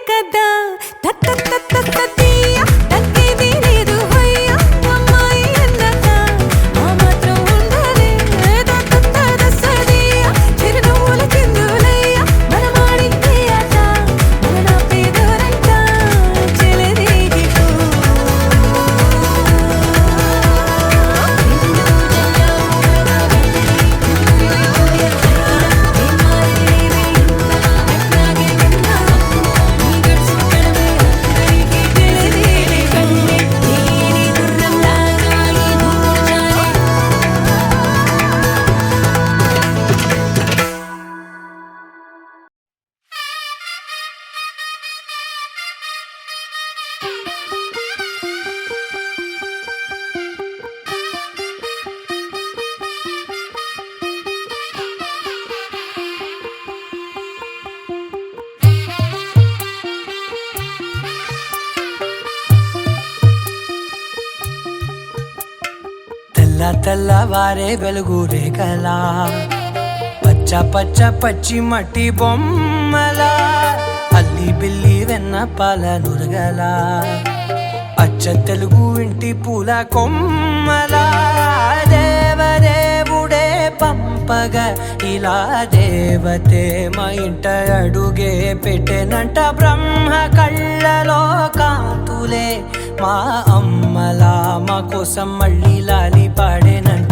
కదా తత్తత్తత్తీయ తక్కేది లేదు హయ్య అమ్మాయి అన్నాక ఆ మాత్రం ఉండాలి తత్తత్తదసదియ చిరునవ్వుల చిందులయ్య మనమాడిందే ఆట మన పేదోరంట చెలరేగిపో తెల్లవారే వెలుగు రేఖలా పచ్చ పచ్చ పచ్చి మట్టి బొమ్మలా అల్లి బిల్లి వెన్న పాల నురగలా అచ్చ తెలుగు ఇంటి పూల కొమ్మలా దేవదేవుడే పంపగ ఇలా దేవతే మా ఇంట అడుగే పెట్టెనంట బ్రహ్మ కళ్ళలో కాంతులే మా అమ్మలా మా కోసం మళ్ళీ లాలి పాడేనంట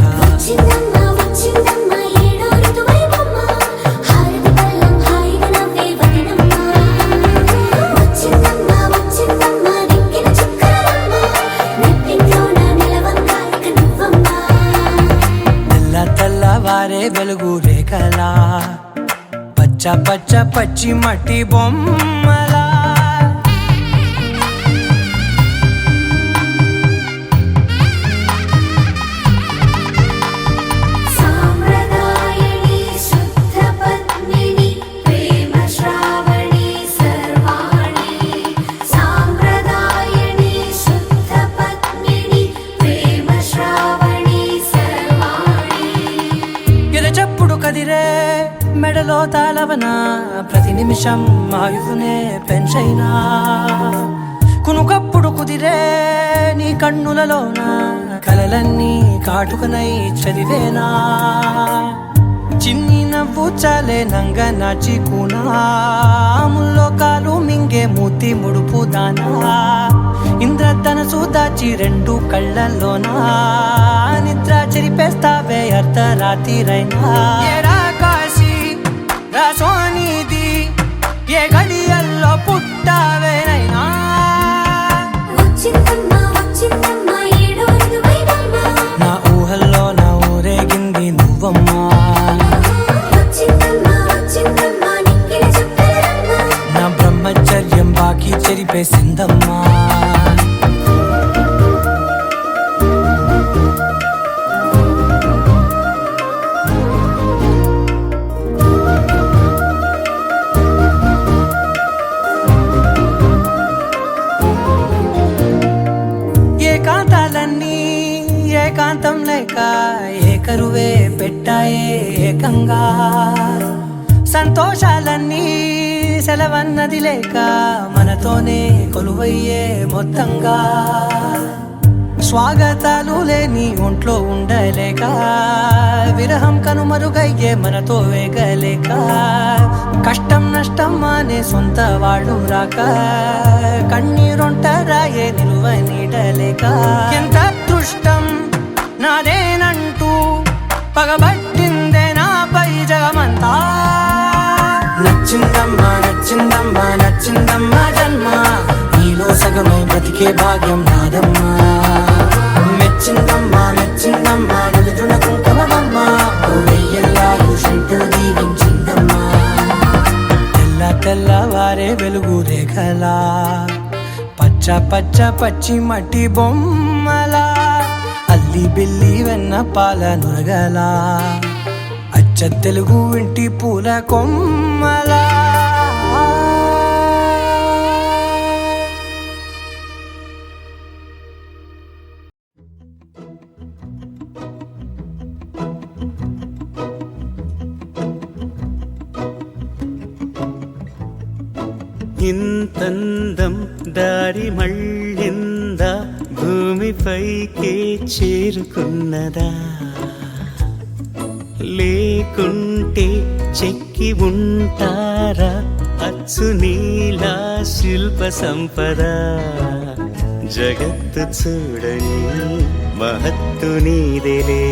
తెల్లవారే వెలుగు రేఖలా పచ్చ పచ్చ పచ్చి మట్టి బొమ్మలా కదిరే మెడలో తాళవన ప్రతి నిమిషం ఆయుధునే పెంచైనా కునుకప్పుడు కుదిరే నీ కన్నులలోన కలలన్నీ కాటుకనై చదివేనా చిన్ని నవ్వు చాలే నంగ నాచి కూనాముల్లో కాలు మింగే మూతి ముడుపు దానా ఇంద్రధనసు దాచి రెండు కళ్ళల్లోనా నిద్ర చెరిపేస్తావే అర్ధరాత్రిరైనా ఏరా కాశీ రాసోనిది ఏ గడియల్లో పుట్టావేనైనా నా ఊహల్లో నా ఊరేగింది నువ్వమ్మా నా బ్రహ్మచర్యం బాకీ చెరిపేసిందమ్మా ఏకాంతం లేక ఏకరువే పెట్టాయే ఏకంగా సంతోషాలన్నీ సెలవన్నది లేక మనతోనే కొలువయ్యే మొత్తంగా స్వాగతాలు లేని ఒంట్లో ఉండలేక విరహం కనుమరుగయ్యే మనతో వేగలేక కష్టం నష్టం అనే సొంత వాళ్ళు రాక కన్నీరొంటరాయే నిలువ నీడలేక ఎంత అదృష్టం నాదేనంటూ పగబట్టిందే నాపై జగమంతా నచ్చిందమ్మా నచ్చిందమ్మా నచ్చిందమ్మా జన్మ నీలో సగమై బ్రతికే భాగ్యం నాదమ్మా మెచ్చిందమ్మా మెచ్చిందమ్మా నిలుచున కుంకుమమ్మా వెయ్యల్లా ఋషంతులు దీవించిందమ్మా తెల్లవారే వెలుగు రేఖలా పచ్చ పచ్చ పచ్చి మట్టి బొమ్మలా అల్లి బిల్లి వెన్న పాల నురగలా అచ్చ తెలుగు ఇంటి పూల కొమ్మలా ఇంత అందం దారి మళ్ళిందా, భూమిపైకే చేరుకున్నదా, లేకుంటే చెక్కి ఉంటారా అచ్చు నీలా శిల్ప సంపద. జగత్తు చూడని మహత్తు నీదేలే,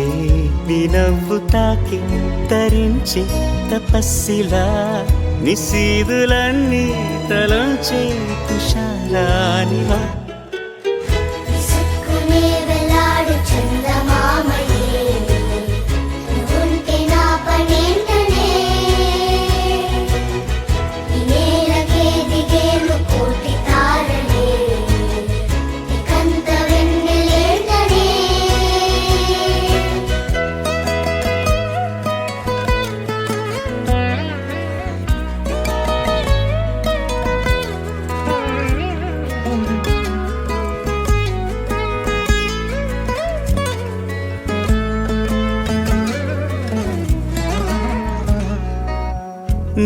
నీ నవ్వు తాకి తరించే తపస్సిలా, నిశీదులన్నీ తలంచే తుషారానివా. విసుక్కునే వెలాడు చందమామయే, నువ్వుంటే నా పనేంటనే, ఈ నేలకే దిగేను కోటి తారలే, ఇకంత వెన్నెలేంటనే.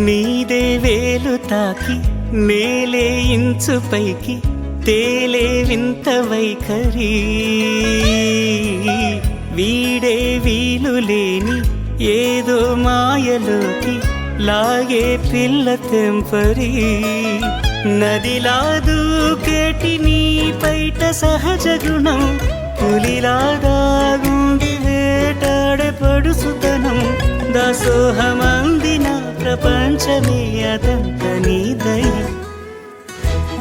నీదే వేలు తాకి నేలే ఇంచు పైకి తేలే వింత వైఖరి, వీడే వీలు లేని ఏదో మాయలోకి లాగే పిల్ల తెంపరి. నదిలా దూకేటి నీ పైట సహజ గుణం, పులిలా దాగుండి వేటాడే పడుసుతనం, దాసోహమందిన ప్రపంచమే అదంత నీదై.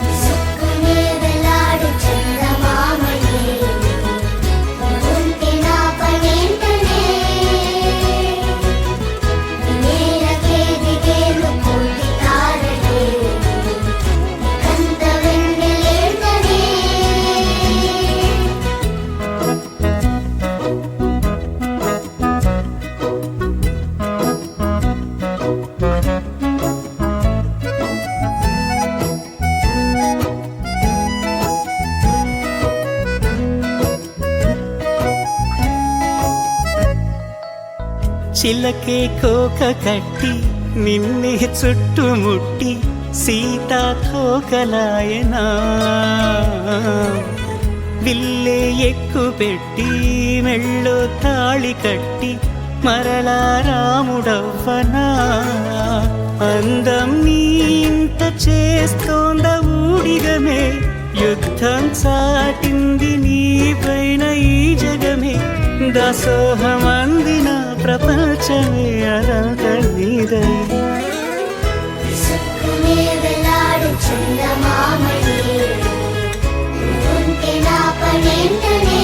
విసుక్కునే వెలాడు చందమామయే, నువ్వుంటే నా పనేంటనే, ఈ నేలకే దిగేను కోటి తారలే, ఇకంత వెన్నెలేంటనే. చిలకే కోక కట్టి నిన్నే చుట్టుముట్టి సీతాకోకలాయనా, విల్లే ఎక్కు పెట్టి మెళ్ళో తాళి కట్టి మరలా రాముడవ్వనా. అందం నీ ఇంత చేస్తోంద ఊడిగమే, యుద్ధం చాటింది నీ పైన ఈ జగమే, దాసోహమందిన ప్రపంచమే అనంత నీదై. విసుక్కునే వెలాడు చందమామయే, నువ్వుంటే నా పనేంటనే,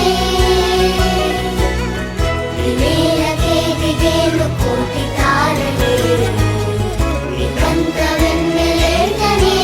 ఈ నేలకే దిగేను కోటి తారలే, ఇకంత వెన్నెలేంటనే.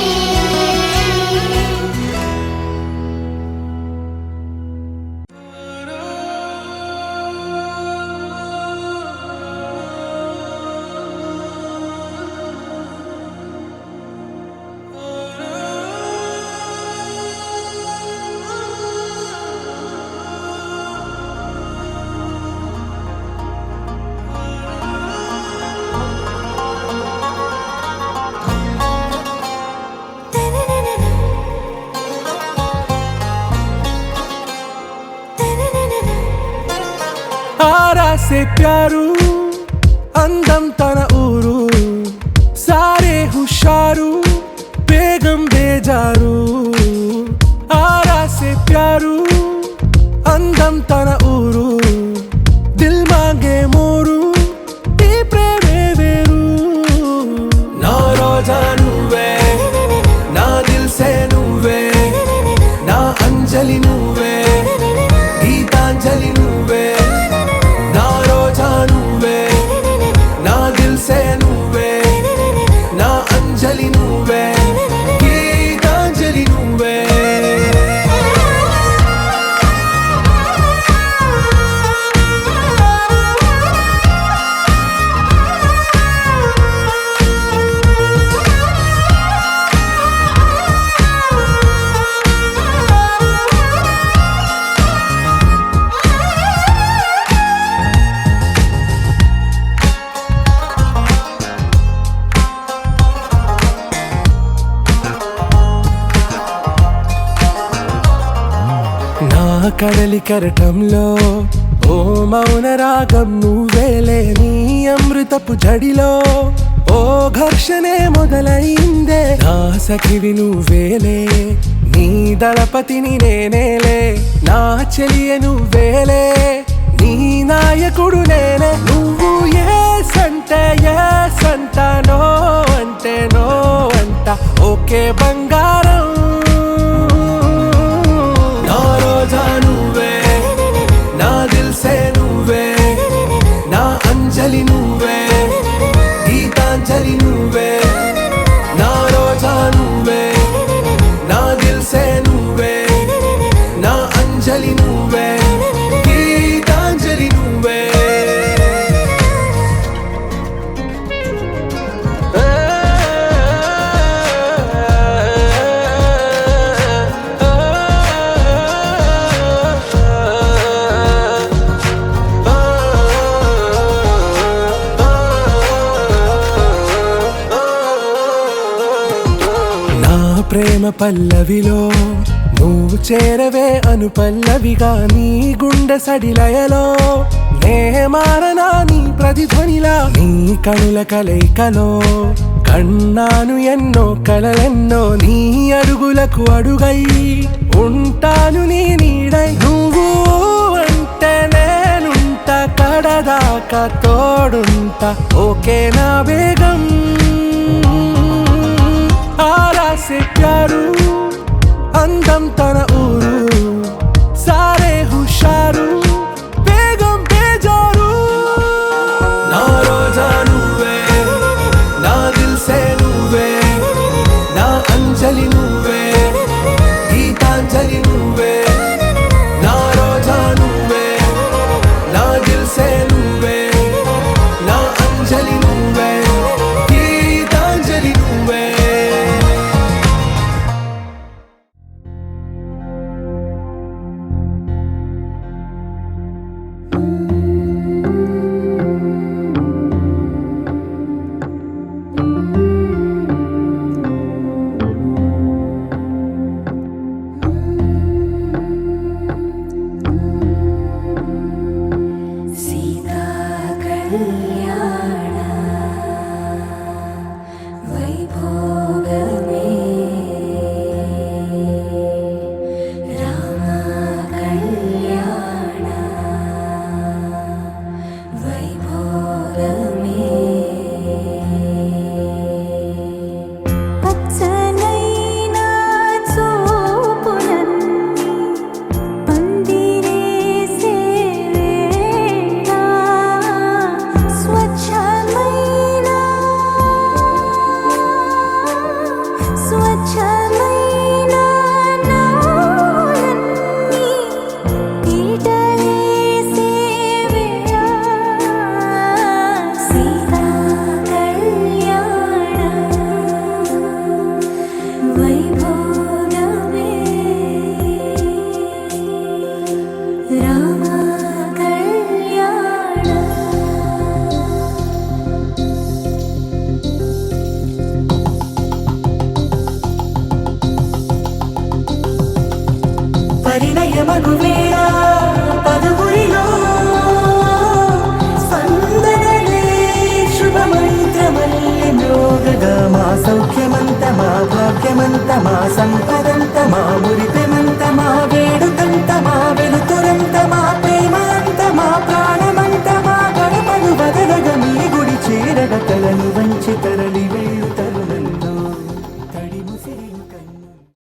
ఆరా సే ప్యారు అందం తన ఊరు, సారే హుషారు బేగం బేజారు. ఆరా సే ప్యారు అందం తన ఊరు, దిల్ మాంగే మోరు ఈ ప్రేమే వేరు. నా రోజా నువ్వే, నా దిల్ సే నువ్వే, నా అంజలి నువ్వే, గీతాంజలి నువ్వే. నా రోజా నువ్వే, నా దిల్ సే నువ్వే, నా అంజలి నువ్వే, గీతాంజలి కడలి కెరటంలో ఓ మౌన రాగం నువ్వేలే, నీ అమృతపు జడిలో ఓ ఘర్షణే మొదలైందే, నా సఖివి నువ్వేలే, నీ దళపతిని నేనేలే, నా చెలియ నువ్వేలే, నీ నాయకుడు నేనే. నువ్వు ఏ సంట నో అంటే నో అంట, ఓకే బంగారం. నా రోజా నువ్వే, నా దిల్సే నువ్వే, నా అంజలి నువ్వే, గీతాంజలి నువ్వే. నా రోజా నువ్వే, నా దిల్సే నువ్వే, నా అంజలి నువ్వే, గీతాంజలి నువ్వే. నా ప్రేమ పల్లవిలో నువ్వు చేరవే అను పల్లవిగా, నీ గుండె సడిలయలో నే మారనా నీ ప్రతిధ్వనిలా, నీ కనుల కలయికలో కన్నాను ఎన్నో కలలెన్నో, నీ అడుగులకు అడుగై ఉంటాను నీ నీడై. నువ్వు అంటే నేనుంట కడదాకా తోడుంటా, ఓకే నా వేగం. आरा से प्यारू అందం తన ఊరు, సారే హుషారు బేగం బేజారు. నా రోజా నువ్వే, నా దిల్సే నువ్వే, నా అంజలి నువ్వే, గీతాంజలి నువ్వే. నా రోజా నువ్వే, నా దిల్సే నువ్వే, నా అంజలి నువ్వే, గీతాంజలి నువ్వే. సీతా కళ్యాణ వైభోగమే, రామ కళ్యాణ వైభోగమే. పచ్చనైనా చూపులన్నీ పందిరేసే వేళ, స్వచ్ఛమైన నాలన్నీ పీటలేసే వేళ, సీతా కళ్యాణ వైభోగమే, రామ కళ్యాణ. పరిణయమగు వేళ పదువురిలో స్పందనలే శుభమంత్రమల్లి మ్రోగగా, మా సౌఖ్యమంత మా భాగ్యమంత మా సంపదంత మా మురిక